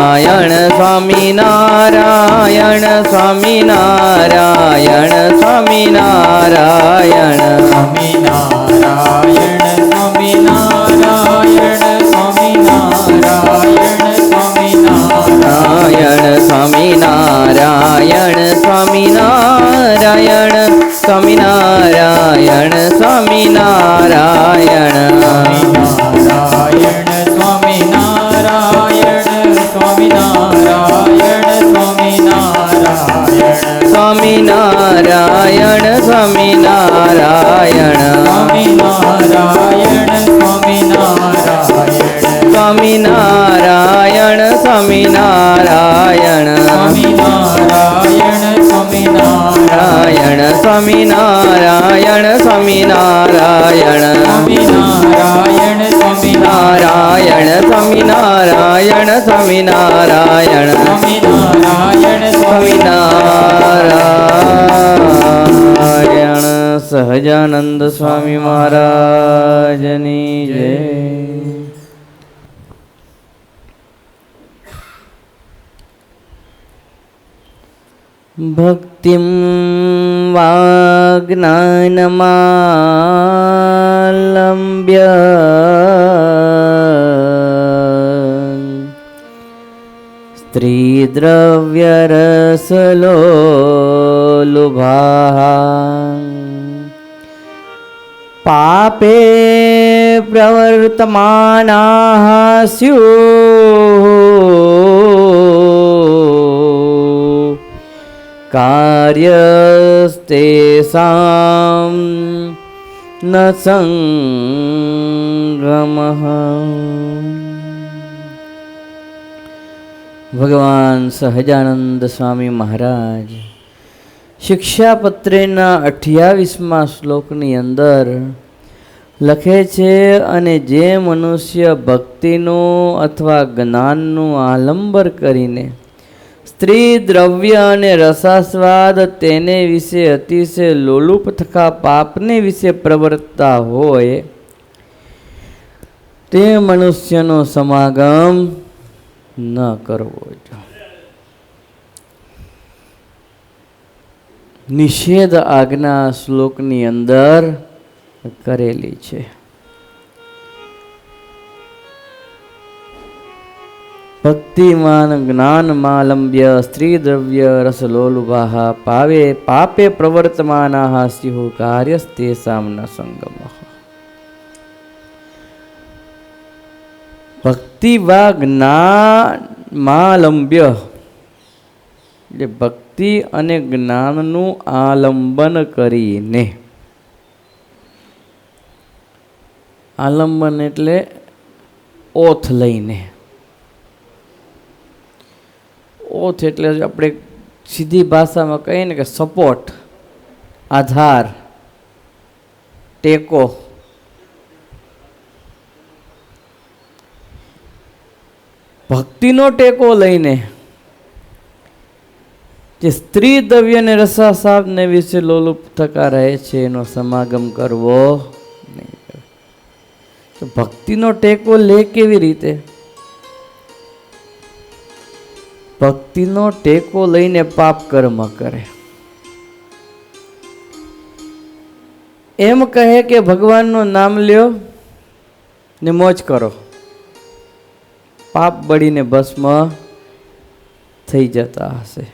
નારાયણ સ્વામી નારાયણ સ્વામી નારાયણ સ્વામી નારાયણ સ્વામી નારાયણ સ્વામી નારાયણ સ્વામી નારાયણ સ્વામી નારાયણ સ્વામી નારાયણ સ્વામી નારાયણ સ્વામી નારાયણ સ્વામી નારાયણ નારાયણ સ્વામી નારાયણ સ્વામી નારાયણ સ્વામી નારાયણ સ્વામી નારાયણ સ્વામી નારાયણ સ્વામી નારાયણ સ્વામી નારાયણ સ્વામી નારાયણ સ્વામી નારાયણ સ્વામી નારાયણ સ્વામી નારાયણ સ્વામી નારાયણ સ્વામી નારાયણ સ્વામી નારાયણ સ્વામી નારાયણ સ્વામી નારાયણ સ્વામી નારાયણ સ્વામી નારાયણ સ્વામી નારાયણ સહજાનંદ સ્વામી મહારાજની જય. ભક્તિમ વાજ્ઞાનમાલંબ્ય સ્ત્રીદ્રવ્યરસલોલુભા પાપે પ્રવર્તમાનાઃ સ્યુઃ કાર્યસ્તેષાં ન સંગમઃ. ભગવાન સહજાનંદ સ્વામી મહારાજ શિક્ષાપત્રેના 28મા શ્લોકની અંદર લખે છે, અને જે મનુષ્ય ભક્તિનું અથવા જ્ઞાનનું આલંબર કરીને સ્ત્રી દ્રવ્ય અને રસાસ્વાદ તેને વિશે અતિશય લોલુપ તથા પાપને વિશે પ્રવર્તતા હોય તે મનુષ્યનો સમાગમ ન કરવો જોઈએ. નિષેધ આજ્ઞા શ્લોકની અંદર કરેલી છે. ભક્તિમાન જ્ઞાનમાલંબ્ય સ્ત્રી દ્રવ્ય રસલોલુભાઃ પાપે પ્રવર્તમાનાઃ સ્યુઃ કાર્યસ્તેષાં ન સંગમઃ. ભક્તિ વા જ્ઞાનમાલંબ્ય એટલે ભક્તિ અને જ્ઞાનનું આલંબન કરીને, આલંબન એટલે ઓથ લઈને, ઓથ એટલે આપણે સીધી ભાષામાં કહીએ ને કે સપોર્ટ, આધાર, ટેકો. ભક્તિનો ટેકો લઈને જે સ્ત્રી દ્રવ્ય અને રસાસ્વાદને વિશે લોલુપ થતા રહે છે એનો સમાગમ કરવો નહીં. તો ભક્તિનો ટેકો લે કેવી રીતે? ભક્તિનો ટેકો લઈને પાપ કર્મ કરે. એમ કહે કે ભગવાનનું નામ લ્યો ને મોજ કરો, પાપ બળીને ભસ્મ થઈ જતા હશે.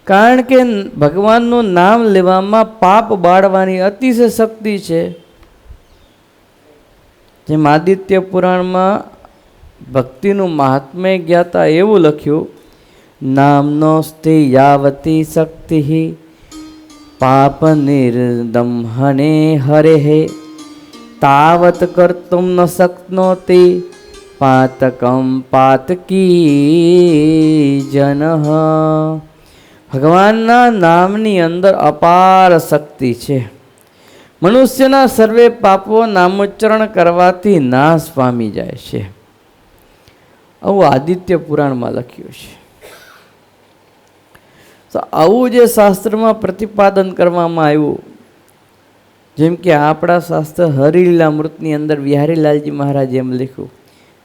કારણ કે ભગવાનનું નામ લેવામાં પાપ બાળવાની અતિશય શક્તિ છે. જેમ આદિત્ય પુરાણમાં ભક્તિનું મહાત્મ્ય જ્ઞાતા એવું લખ્યું, નામનો સ્તે યાવતી શક્તિ પાપ નિર્દંહને હરે તાવત કર્તુમ ન શક્નોતિ પાતકમ પાતકી જનઃ. ભગવાનના નામની અંદર અપાર શક્તિ છે. મનુષ્યના સર્વે પાપો નામોચ્ચારણ કરવાથી નાશ પામી જાય છે. આવું આદિત્ય પુરાણમાં લખ્યું છે. તો આવું જે શાસ્ત્રમાં પ્રતિપાદન કરવામાં આવ્યું, જેમ કે આપણા શાસ્ત્ર હરિલીલામૃતની અંદર બિહારીલાલજી મહારાજ એમ લખ્યું,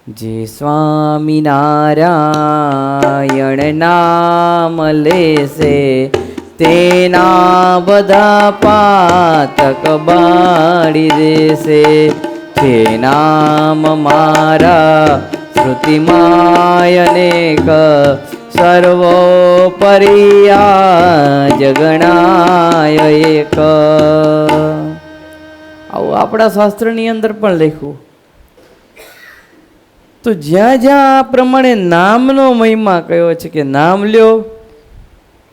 જે સ્વામિનારાયણ નામ લેશે તેના બધા પાતક બાળી દેશે. જે નામ મારા શ્રુતિમાય અનેક સર્વોપરિયા જગણાય એક. આવું આપણા શાસ્ત્રની અંદર પણ લખ્યું. તો જ્યાં જ્યાં આ પ્રમાણે નામનો મહિમા કયો છે કે નામ લ્યો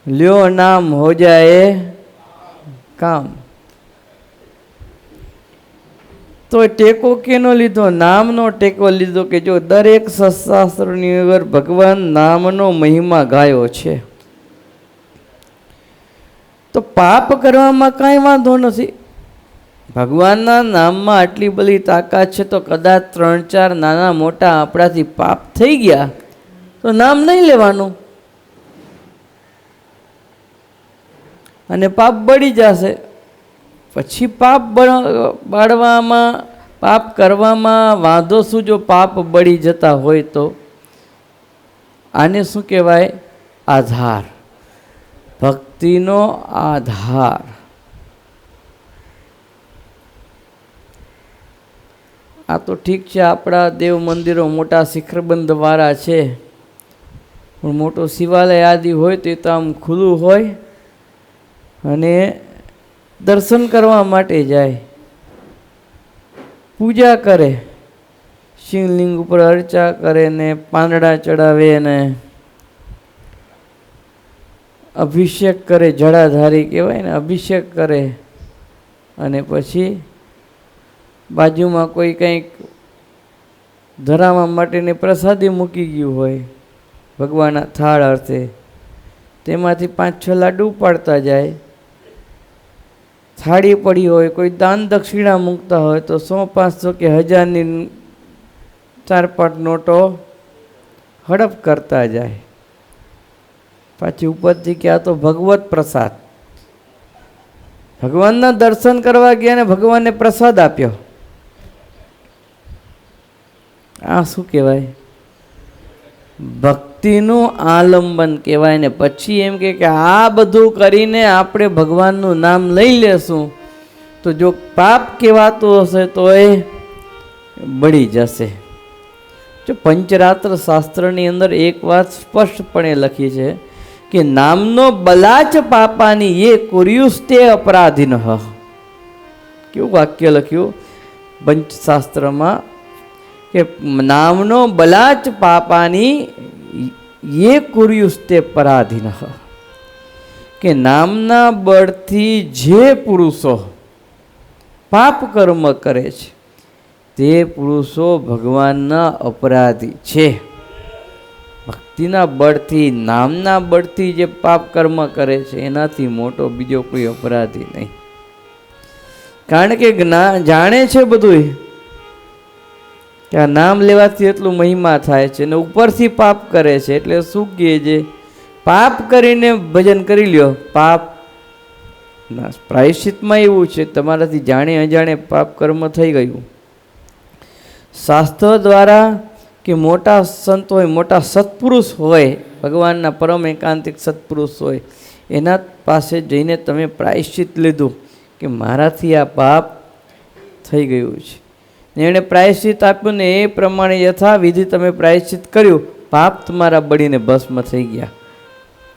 લ્યો નામ હો જાય કામ. તો ટેકો કેનો લીધો? નામનો ટેકો લીધો કે જો દરેક શાસ્ત્રોની અંદર ભગવાન નામનો મહિમા ગાયો છે. તો પાપ કરવામાં કાંઈ વાંધો નથી. ભગવાનના નામમાં આટલી બધી તાકાત છે તો કદાચ 3-4 નાના મોટા આપણાથી પાપ થઈ ગયા તો નામ નહીં લેવાનું અને પાપ બળી જશે. પછી પાપ બાળવામાં પાપ કરવામાં વાંધો શું જો પાપ બળી જતા હોય તો? આને શું કહેવાય? આધાર, ભક્તિનો આધાર. આ તો ઠીક છે, આપણા દેવ મંદિરો મોટા શિખરબંધવાળા છે, પણ મોટો શિવાલય આદિ હોય તો એ તો આમ ખુલ્લું હોય અને દર્શન કરવા માટે જાય, પૂજા કરે, શિવલિંગ ઉપર અર્ચા કરે ને પાંદડા ચડાવે ને અભિષેક કરે, જળાધારી કહેવાય ને, અભિષેક કરે અને પછી બાજુમાં કોઈ કંઈક ધરાવવા માટેની પ્રસાદી મૂકી ગયું હોય ભગવાનના થાળ અર્થે, તેમાંથી 5-6 લાડુ ઉપાડતા જાય. થાળી પડી હોય, કોઈ દાન દક્ષિણા મૂકતા હોય તો 100-500 કે 1000ની 4-5 નોટો હડપ કરતા જાય. પાછી ઉપરથી કે આ તો ભગવત પ્રસાદ. ભગવાનના દર્શન કરવા ગયા ને ભગવાનને પ્રસાદ આપ્યો. આ શું કહેવાય? ભક્તિનું આલંબન કહેવાય ને. પછી એમ કે આ બધું કરીને આપણે ભગવાનનું નામ લઈ લેશું તો જો પાપ કહેવાતું હશે તો એ બળી જશે. જો પંચરાત્ર શાસ્ત્રની અંદર એક વાત સ્પષ્ટપણે લખી છે કે નામનો બલાચ પાપાની એ કુર્યુસ્તે અપરાધીન. કેવું વાક્ય લખ્યું પંચશાસ્ત્રમાં કે નામનો બલાચ પાપાની એ કુર્યુસ્તે પરાધીન. કે નામના બળથી જે પુરુષો પાપ કર્મ કરે છે તે પુરુષો ભગવાનના અપરાધી છે. ભક્તિના બળથી, નામના બળથી જે પાપ કર્મ કરે છે એનાથી મોટો બીજો કોઈ અપરાધી નહીં. કારણ કે જાણે છે બધું કે આ નામ લેવાથી એટલું મહિમા થાય છે ને ઉપરથી પાપ કરે છે. એટલે શું કહે છે? પાપ કરીને ભજન કરી લ્યો, પાપ ના પ્રાયશ્ચિતમાં એવું છે તમારાથી જાણે અજાણે પાપ કર્મ થઈ ગયું. શાસ્ત્રો દ્વારા કે મોટા સંત હોય, મોટા સત્પુરુષ હોય, ભગવાનના પરમ એકાંતિક સત્પુરુષ હોય, એના પાસે જઈને તમે પ્રાયશ્ચિત લીધું કે મારાથી આ પાપ થઈ ગયું છે, એણે પ્રાયશ્ચિત આપ્યું ને એ પ્રમાણે યથાવિધિ તમે પ્રાયશ્ચિત કર્યું, પાપ તમારા બળીને ભસ્મ થઈ ગયા.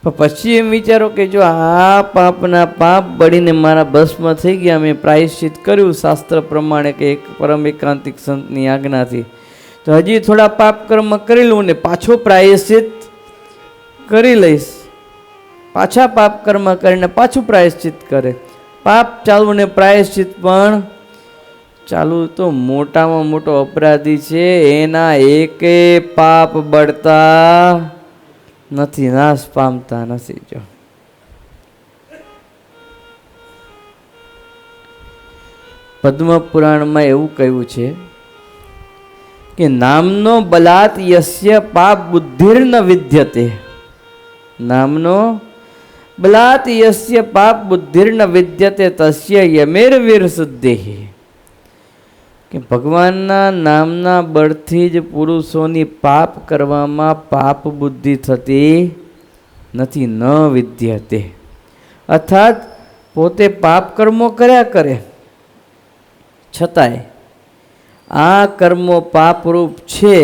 પણ પછી એમ વિચારો કે જો આ પાપના પાપ બળીને મારા ભસ્મ થઈ ગયા, મેં પ્રાયશ્ચિત કર્યું શાસ્ત્ર પ્રમાણે કે એક પરમ એકાંતિક સંતની આજ્ઞાથી, તો હજી થોડા પાપ કર્મ કરી લઉં ને પાછો પ્રાયશ્ચિત કરી લઈશ. પાછા પાપ કર્મ કરીને પાછું પ્રાયશ્ચિત કરે. પાપ ચાલુ ને પ્રાયશ્ચિત પણ ચાલુ. તો મોટામાં મોટો અપરાધી છે, એના એકે પાપ બળતા નથી, નાશ પામતા નથી. જો પદ્મ પુરાણમાં એવું કહ્યું છે કે નામનો બલાત યસ્ય પાપ બુદ્ધિર્ન વિદ્યતે. નામનો બલાત યસ્ય પાપ બુદ્ધિર્ન વિદ્યતે તસ્ય યમેર વીર શુદ્ધિ. કે ભગવાનના નામના બળથી જ પુરુષોની પાપ કરવામાં પાપ બુદ્ધિ થતી નથી, ન વિદ્યતે. અર્થાત પોતે પાપ કર્મો કર્યા કરે છતાંય આ કર્મો પાપરૂપ છે.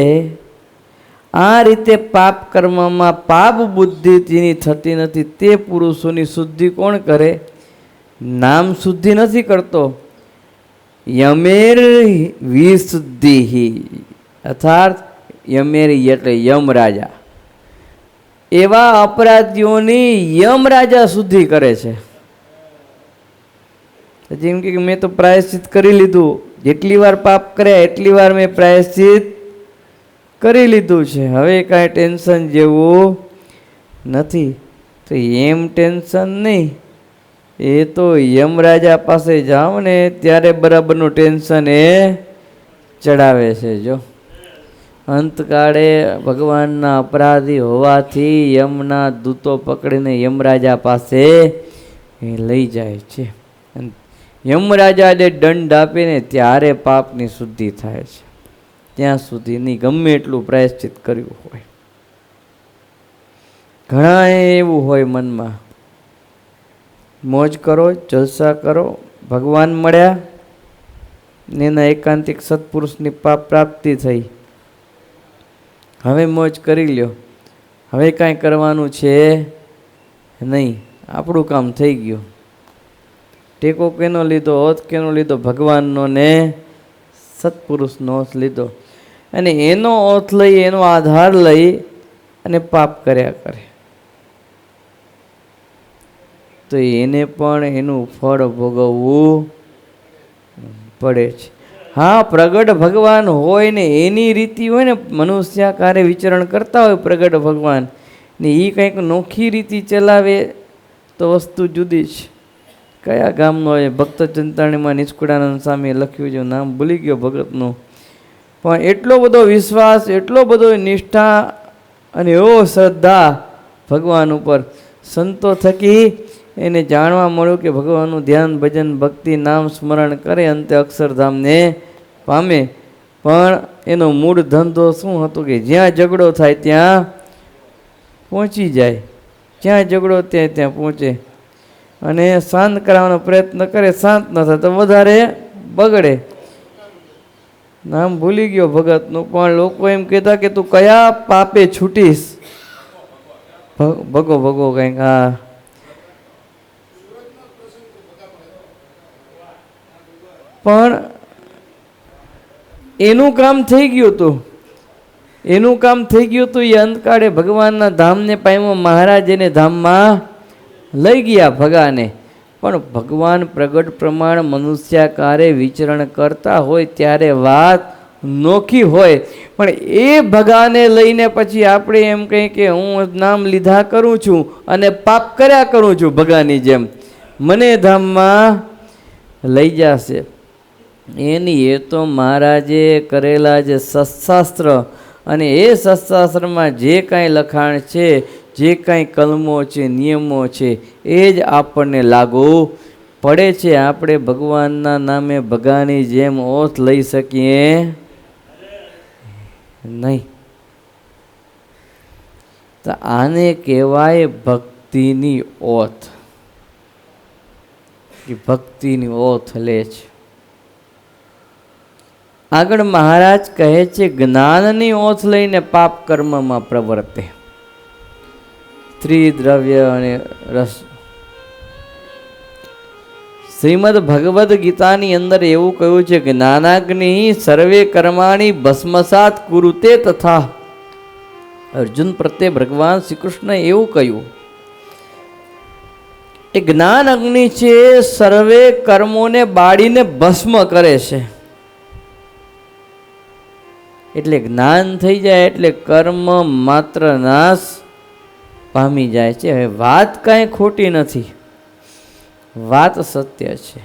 આ રીતે પાપ કર્મમાં પાપ બુદ્ધિ જેની થતી નથી તે પુરુષોની શુદ્ધિ કોણ કરે? નામ શુદ્ધિ નથી કરતો. યમેર વિશુદ્ધિ અર્થાત યમેર એટલે યમરાજા, એવા અપરાધીઓની યમરાજા શુદ્ધિ કરે છે. જેમ કે મેં તો પ્રાયશ્ચિત કરી લીધું, જેટલી વાર પાપ કર્યા એટલી વાર મેં પ્રાયશ્ચિત કરી લીધું છે, હવે કાંઈ ટેન્શન જેવું નથી. તો એમ ટેન્શન નહીં, એ તો યમરાજા પાસે જાઓ ને ત્યારે બરાબરનું ટેન્શન એ ચડાવે છે. જો અંતકાળે ભગવાનના અપરાધી હોવાથી યમના દૂતો પકડીને યમરાજા પાસે એ લઈ જાય છે. યમરાજાને દંડ આપીને ત્યારે પાપની શુદ્ધિ થાય છે. ત્યાં સુધીની ગમે એટલું પ્રાયશ્ચિત કર્યું હોય. ઘણા એવું હોય મનમાં, મોજ કરો, જલસા કરો, ભગવાન મળ્યા ને એના એકાંતિક સત્પુરુષની પાપ પ્રાપ્તિ થઈ, હવે મોજ કરી લ્યો, હવે કાંઈ કરવાનું છે નહીં, આપણું કામ થઈ ગયું. ટેકો કેનો લીધો? ઓથ કેનો લીધો? ભગવાનનો ને સત્પુરુષનો ઓથ લીધો, અને એનો ઓથ લઈ, એનો આધાર લઈ અને પાપ કર્યા કરે તો એને પણ એનું ફળ ભોગવવું પડે છે. હા, પ્રગટ ભગવાન હોય ને એની રીતિ હોય ને, મનુષ્યાકારે વિચરણ કરતા હોય પ્રગટ ભગવાન ને એ કંઈક નોખી રીતિ ચલાવે તો વસ્તુ જુદી છે. કયા ગામનો હોય? ભક્ત ચિંતામણીમાં નિષ્કુળાનંદ સ્વામીએ લખ્યું છે, નામ ભૂલી ગયો ભગતનું, પણ એટલો બધો વિશ્વાસ, એટલો બધો નિષ્ઠા અને એવો શ્રદ્ધા ભગવાન ઉપર, સંતો થકી એને જાણવા મળ્યું કે ભગવાનનું ધ્યાન, ભજન, ભક્તિ, નામ સ્મરણ કરે અંતે અક્ષરધામને પામે. પણ એનો મૂળ ધંધો શું હતો કે જ્યાં ઝઘડો થાય ત્યાં પહોંચી જાય, જ્યાં ઝઘડો ત્યાં પહોંચે, અને શાંત કરાવવાનો પ્રયત્ન કરે, શાંત ન થાય તો વધારે બગડે. નામ ભૂલી ગયો ભગતનું, પણ લોકો એમ કહેતા કે તું કયા પાપે છૂટીશ? ભગો ભગો કંઈક. હા, પણ એનું કામ થઈ ગયું હતું, એનું કામ થઈ ગયું હતું. એ અંતકાળે ભગવાનના ધામને પામ્યો, મહારાજ એને ધામમાં લઈ ગયા ભગાને. પણ ભગવાન પ્રગટ પ્રમાણ મનુષ્યાકારે વિચરણ કરતા હોય ત્યારે વાત નોખી હોય, પણ એ ભગાને લઈને પછી આપણે એમ કહીએ કે હું નામ લીધા કરું છું અને પાપ કર્યા કરું છું ભગાની જેમ, મને ધામમાં લઈ જશે. એની એ તો મહારાજે કરેલા જે સત્શાસ્ત્ર, અને એ સત્શાસ્ત્રમાં જે કાંઈ લખાણ છે, જે કાંઈ કલમો છે, નિયમો છે, એ જ આપણને લાગુ પડે છે. આપણે ભગવાનના નામે ભગાની જેમ ઓથ લઈ શકીએ નહીં. તો આને કહેવાય ભક્તિની ઓથ, કે ભક્તિની ઓથ લે છે. આગળ મહારાજ કહે છે જ્ઞાનની ઓથ લઈને પાપ કર્મમાં પ્રવર્તે. સ્ત્રી, દ્રવ્ય અને રસ. શ્રીમદ ભગવદ્ ગીતાની અંદર એવું કહ્યું છે કે જ્ઞાનાગ્નિ સર્વે કર્માણી ભસ્મસાત કુરુતે તથા. અર્જુન પ્રત્યે ભગવાન શ્રી કૃષ્ણએ એવું કહ્યું, એ જ્ઞાન અગ્નિ છે, સર્વે કર્મોને બાળીને ભસ્મ કરે છે. એટલે જ્ઞાન થઈ જાય એટલે કર્મ માત્ર નાશ પામી જાય છે. હવે વાત કાંઈ ખોટી નથી, વાત સત્ય છે.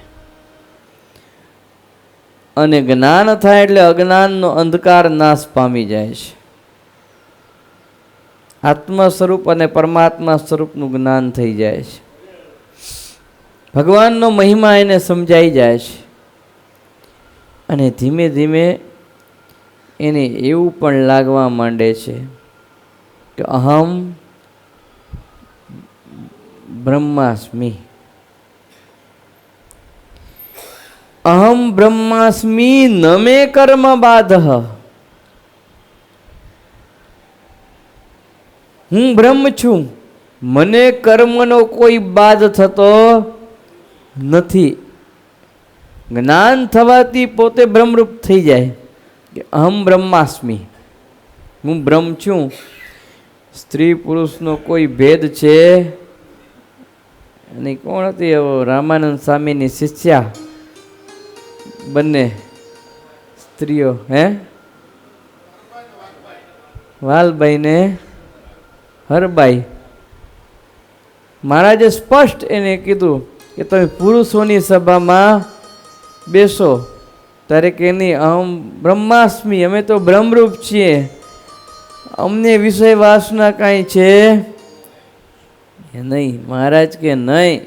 અને જ્ઞાન થાય એટલે અજ્ઞાનનો અંધકાર નાશ પામી જાય છે. આત્મ સ્વરૂપ અને પરમાત્મા સ્વરૂપનું જ્ઞાન થઈ જાય છે. ભગવાનનો મહિમા એને સમજાઈ જાય છે. અને ધીમે ધીમે એને એવું પણ લાગવા માંડે છે કે અહમ બ્રહ્માસ્મિ, અહમ બ્રહ્માસ્મિ ન મે કર્મ બાધઃ. હું બ્રહ્મ છું, મને કર્મનો કોઈ બાધ થતો નથી. જ્ઞાન થવાથી પોતે બ્રહ્મરૂપ થઈ જાય કે અહમ બ્રહ્માસ્મિ, હું બ્રહ્મ છું. સ્ત્રી પુરુષનો કોઈ ભેદ છે અને કોણ હતી રામાનંદ સ્વામીની શિષ્યા, બંને સ્ત્રીઓ, વાલબાઈ ને હરબાઈ. મહારાજે સ્પષ્ટ એને કીધું કે તમે પુરુષોની સભામાં બેસો ત્યારે કે નહીં, અહમ બ્રહ્માસ્મિ, અમે તો બ્રહ્મરૂપ છીએ, અમને વિષય વાસના કાંઈ છે નહીં. મહારાજ કે નહીં,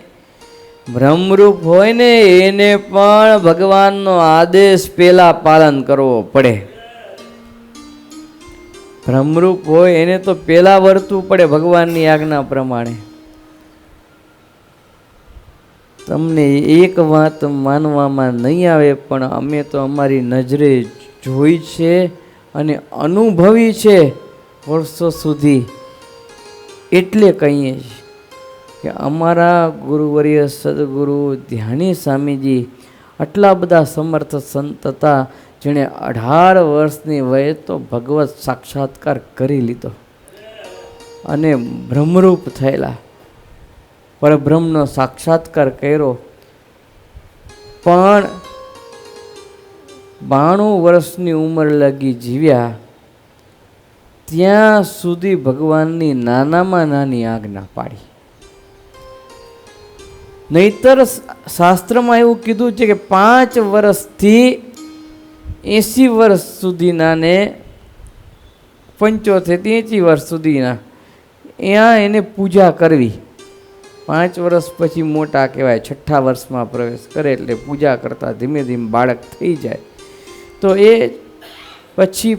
બ્રહ્મરૂપ હોય ને એને પણ ભગવાનનો આદેશ પેલા પાલન કરવો પડે. બ્રહ્મરૂપ હોય એને તો પેલા વર્તવું પડે ભગવાનની આજ્ઞા પ્રમાણે. તમને એક વાત માનવામાં નહીં આવે, પણ અમે તો અમારી નજરે જોઈ છે અને અનુભવી છે વર્ષો સુધી, એટલે કહીએ છીએ કે અમારા ગુરુવર્ય સદગુરુ ધ્યાની સ્વામીજી આટલા બધા સમર્થ સંત હતા, જેણે 18 વર્ષની વયે તો ભગવત સાક્ષાત્કાર કરી લીધો અને બ્રહ્મરૂપ થયેલા, પરબ્રહ્મનો સાક્ષાત્કાર કર્યો. પણ 92 વર્ષની ઉંમર લગી જીવ્યા, ત્યાં સુધી ભગવાનની નાનામાં નાની આજ્ઞા પાડી. નહીતર શાસ્ત્રમાં એવું કીધું છે કે 5 વર્ષથી 80 વર્ષ સુધીના ને 75 થી 80 વર્ષ સુધીના ત્યાં એને પૂજા કરવી. 5 વર્ષ પછી મોટા કહેવાય, 6ઠ્ઠા વર્ષમાં પ્રવેશ કરે એટલે પૂજા કરતા ધીમે ધીમે બાળક થઈ જાય. તો એ પછી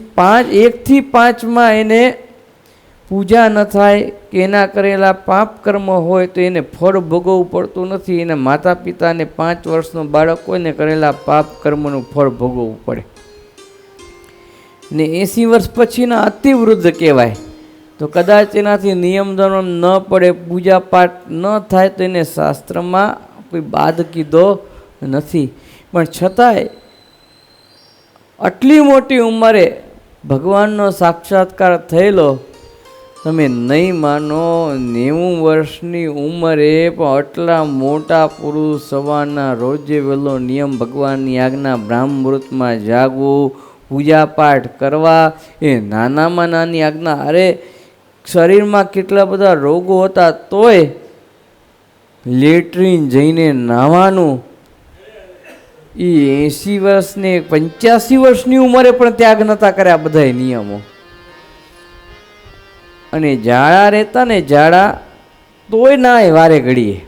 1 થી 5માં એને પૂજા ન થાય કે એના કરેલા પાપ કર્મ હોય તો એને ફળ ભોગવવું પડતું નથી. એના માતા પિતાને 5 વર્ષનો બાળક હોય ને કરેલા પાપ કર્મનું ફળ ભોગવવું પડે. ને 80 વર્ષ પછીના અતિવૃદ્ધ કહેવાય. તો કદાચ એનાથી નિયમ ધર્મ ન પડે, પૂજા પાઠ ન થાય તો એને શાસ્ત્રમાં કોઈ બાદ કીધો નથી. પણ છતાંય આટલી મોટી ઉંમરે ભગવાનનો સાક્ષાત્કાર થયેલો, તમે નહીં માનો, 90 વર્ષની ઉંમરે પણ આટલા મોટા પુરુષ સવારના રોજે વહેલો નિયમ ભગવાનની આજ્ઞા બ્રાહ્મ મુહૂર્તમાં જાગવું, પૂજા પાઠ કરવા, એ નાનામાં નાની આજ્ઞા. અરે શરીરમાં કેટલા બધા રોગો હતા તોય લેટ્રિન જઈને નાહવાનું, એ 80 વર્ષને 85 વર્ષની ઉંમરે પણ ત્યાગ નતા કર્યા બધા નિયમો. અને ઝાડા રહેતા ને ઝાડા તોય ના વારે ઘડીએ.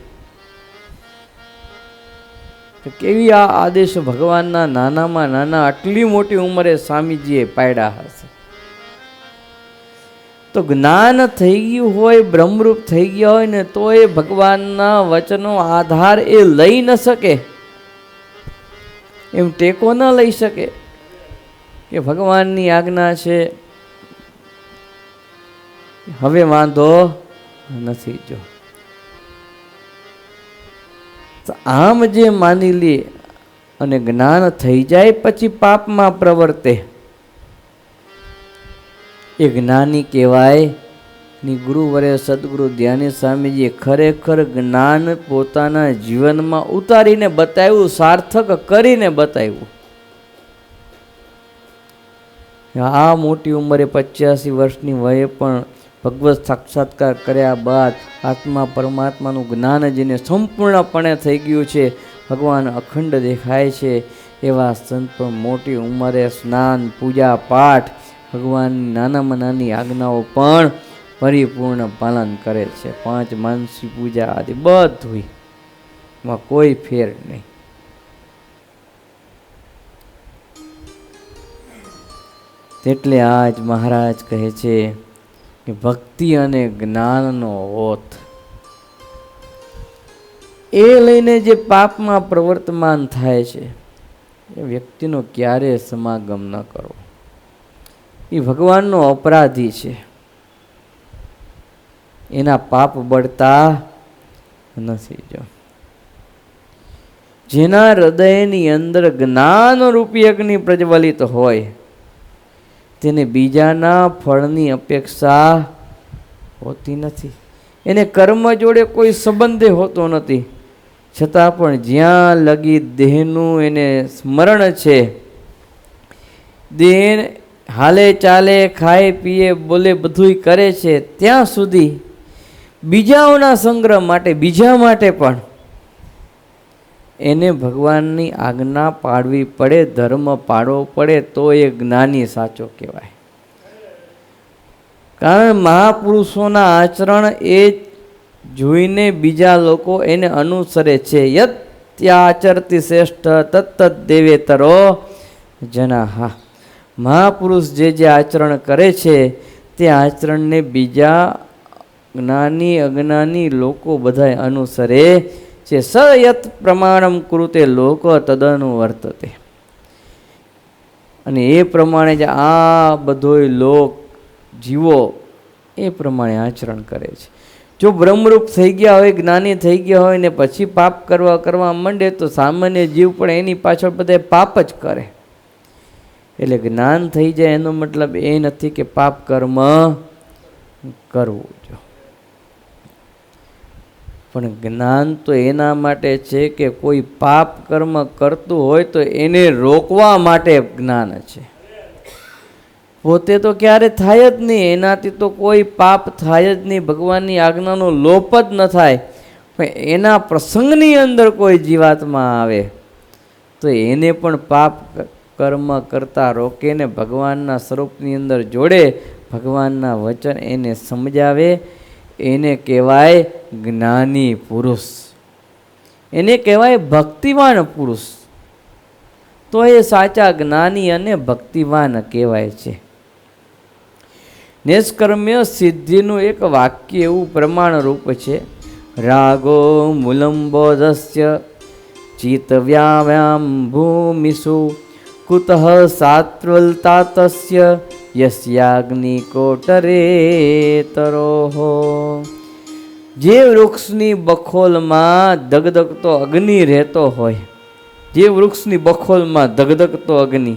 કેવી આ આદેશ ભગવાનના નાનામાં નાના આટલી મોટી ઉંમરે સ્વામીજીએ પાડ્યા હશે. તો જ્ઞાન થઈ ગયું હોય, બ્રહ્મરૂપ થઈ ગયા હોય ને તો એ ભગવાનના વચનો આધાર એ લઈ ન શકે, એમ ટેકો ન લઈ શકે કે ભગવાનની આજ્ઞા છે હવે વાંધો નથી. જો આમ જે માની લે અને જ્ઞાન થઈ જાય પછી પાપમાં પ્રવર્તે, એ જ્ઞાની કહેવાય. ની ગુરુવરે સદગુરુ ધ્યાની સ્વામીજીએ ખરેખર જ્ઞાન પોતાના જીવનમાં ઉતારીને બતાવ્યું, સાર્થક કરીને બતાવ્યું. આ મોટી ઉંમરે 85 વર્ષની વયે પણ ભગવત સાક્ષાત્કાર કર્યા બાદ આત્મા પરમાત્માનું જ્ઞાન જેને સંપૂર્ણપણે થઈ ગયું છે, ભગવાન અખંડ દેખાય છે, એવા સંત પણ મોટી ઉંમરે સ્નાન, પૂજા પાઠ, ભગવાનની નાનામાં નાની આજ્ઞાઓ પણ પરિપૂર્ણ પાલન કરે છે. 5 માનસી પૂજા આદિ બધું એમાં કોઈ ફેર નહીં. એટલે આજ મહારાજ કહે છે કે ભક્તિ અને જ્ઞાનનો ઓથ એ લઈને જે પાપમાં પ્રવર્તમાન થાય છે એ વ્યક્તિનો ક્યારે સમાગમ ન કરવો. એ ભગવાનનો અપરાધી છે, એના પાપ બળતા નથી. જો જેના હૃદયની અંદર જ્ઞાન રૂપી અગ્નિ પ્રજ્વલિત હોય તેને બીજાના ફળની અપેક્ષા હોતી નથી. એને કર્મ જોડે કોઈ સંબંધે હોતો નથી, છતાં પણ જ્યાં લગી દેહનું એને સ્મરણ છે, દેહ હાલે ચાલે ખાય પીએ બોલે બધુંય કરે છે, ત્યાં સુધી બીજાઓના સંગ્રહ માટે બીજા માટે પણ એને ભગવાનની આજ્ઞા પાડવી પડે, ધર્મ પાડવો પડે, તો એ જ્ઞાની સાચો કહેવાય. કારણ મહાપુરુષોના આચરણ એ જોઈને બીજા લોકો એને અનુસરે છે. યત્યાચરતી શ્રેષ્ઠ તત્ત દેવેતરો જનાહ. મહાપુરુષ જે આચરણ કરે છે તે આચરણને બીજા જ્ઞાની અજ્ઞાની લોકો બધા અનુસરે છે. સ યત પ્રમાણમ કૃતે લોકો તદનુ વર્તતે. અને એ પ્રમાણે જ આ બધોય લોક જીવો એ પ્રમાણે આચરણ કરે છે. જો બ્રહ્મરૂપ થઈ ગયા હોય, જ્ઞાની થઈ ગયા હોય ને પછી પાપ કરવા માંડે તો સામાન્ય જીવ પણ એની પાછળ બધા પાપ જ કરે. એટલે જ્ઞાન થઈ જાય એનો મતલબ એ નથી કે પાપ કર્મ કરવું. જો પણ જ્ઞાન તો એના માટે છે કે કોઈ પાપ કર્મ કરતું હોય તો એને રોકવા માટે જ્ઞાન છે. પોતે તો ક્યારે થાય જ નહીં, એનાથી તો કોઈ પાપ થાય જ નહીં, ભગવાનની આજ્ઞાનો લોપ જ ન થાય. પણ એના પ્રસંગની અંદર કોઈ જીવાત્મા આવે તો એને પણ પાપ કર્મ કરતા રોકે ને ભગવાનના સ્વરૂપની અંદર જોડે, ભગવાનના વચન એને સમજાવે. એને કહેવાય જ્ઞાની પુરુષ, એને કહેવાય ભક્તિવાન પુરુષ. તો એ સાચા જ્ઞાની અને ભક્તિવાન કહેવાય છે. નિષ્કર્મ્ય સિદ્ધિનું એક વાક્ય એવું પ્રમાણરૂપ છે. રાગો મૂલંબોધસ્ય ચિતવ્યામ ભૂમિષુ કુતઃ સાત્વલતાતસ્ય યસ્યાગ્નિકોટરે તરોહો. જે વૃક્ષની બખોલમાં ધગધગતો અગ્નિ રહેતો હોય, જે વૃક્ષની બખોલમાં ધગધગતો અગ્નિ,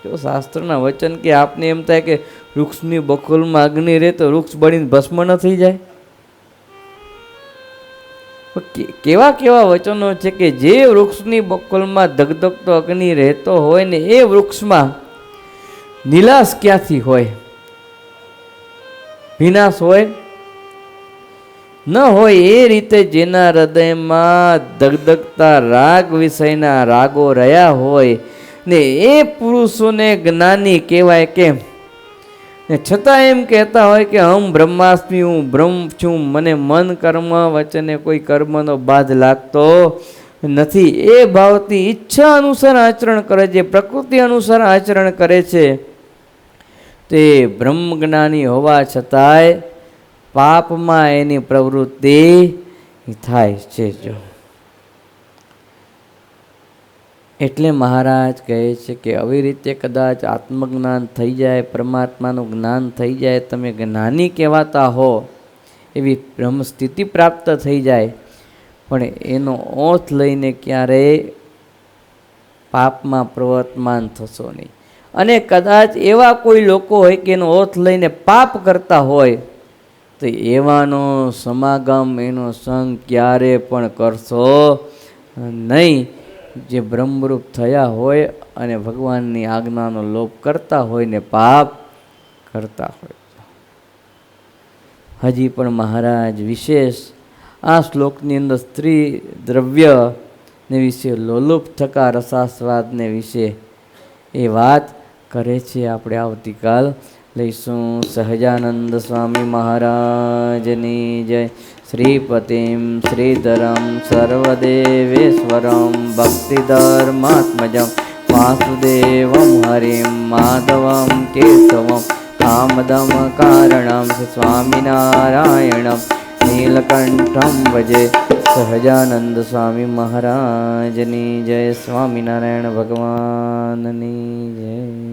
જો શાસ્ત્રના વચન કે આપને એમ થાય કે વૃક્ષની બખોલમાં અગ્નિ રહે તો વૃક્ષ બળીને ભસ્મ ન થઈ જાય? કેવા કેવા વચનો છે કે જે વૃક્ષની બખોલમાં ધગધગતો અગ્નિ રહેતો હોય ને એ વૃક્ષમાં નિલાશ ક્યાંથી હોય? વિનાશ હોય ન હોય. એ રીતે જેના હૃદયમાં ધગધગતા રાગ વિષયના રાગો રહ્યા હોય ને એ પુરુષોને જ્ઞાની કહેવાય. કેમ? છતાં એમ કહેતા હોય કે હમ બ્રહ્માસ્મિ, હું બ્રહ્મ છું, મને મન કર્મ વચને કોઈ કર્મનો બાધ લાગતો નથી. એ ભાવથી ઈચ્છા અનુસાર આચરણ કરે છે, પ્રકૃતિ અનુસાર આચરણ કરે છે. તે બ્રહ્મ જ્ઞાની હોવા છતાંય પાપમાં એની પ્રવૃત્તિ થાય છે. જો એટલે મહારાજ કહે છે કે આવી રીતે કદાચ આત્મજ્ઞાન થઈ જાય, પરમાત્માનું જ્ઞાન થઈ જાય, તમે જ્ઞાની કહેવાતા હો, એવી બ્રહ્મ સ્થિતિ પ્રાપ્ત થઈ જાય, પણ એનો ઓથ લઈને ક્યારેય પાપમાં પ્રવર્તમાન થશો નહીં. અને કદાચ એવા કોઈ લોકો હોય કે એનો ઓથ લઈને પાપ કરતા હોય તો એવાનો સમાગમ, એનો સંગ ક્યારે પણ કરશો નહીં. જે બ્રહ્મરૂપ થયા હોય અને ભગવાનની આજ્ઞાનો લોપ કરતા હોય ને પાપ કરતા હોય. હજી પણ મહારાજ વિશેષ આ શ્લોકની અંદર સ્ત્રી દ્રવ્યને વિશે, લોલુપ થકા રસાસ્વાદને વિશે એ વાત કરે છે. આપણે આવતીકાલ લઈશું. સહજાનંદ સ્વામી મહારાજની જય. શ્રીપતિમ શ્રીધરમ સર્વદેવેશ્વરમ ભક્તિધર્માત્મજમ वासुदेवं हरिं माधवं केशवं कामदं कारणं स्वामिनारायणं नीलकंठं भजे सहजानंद स्वामी महाराजनी जय स्वामिनारायण भगवाननी जय।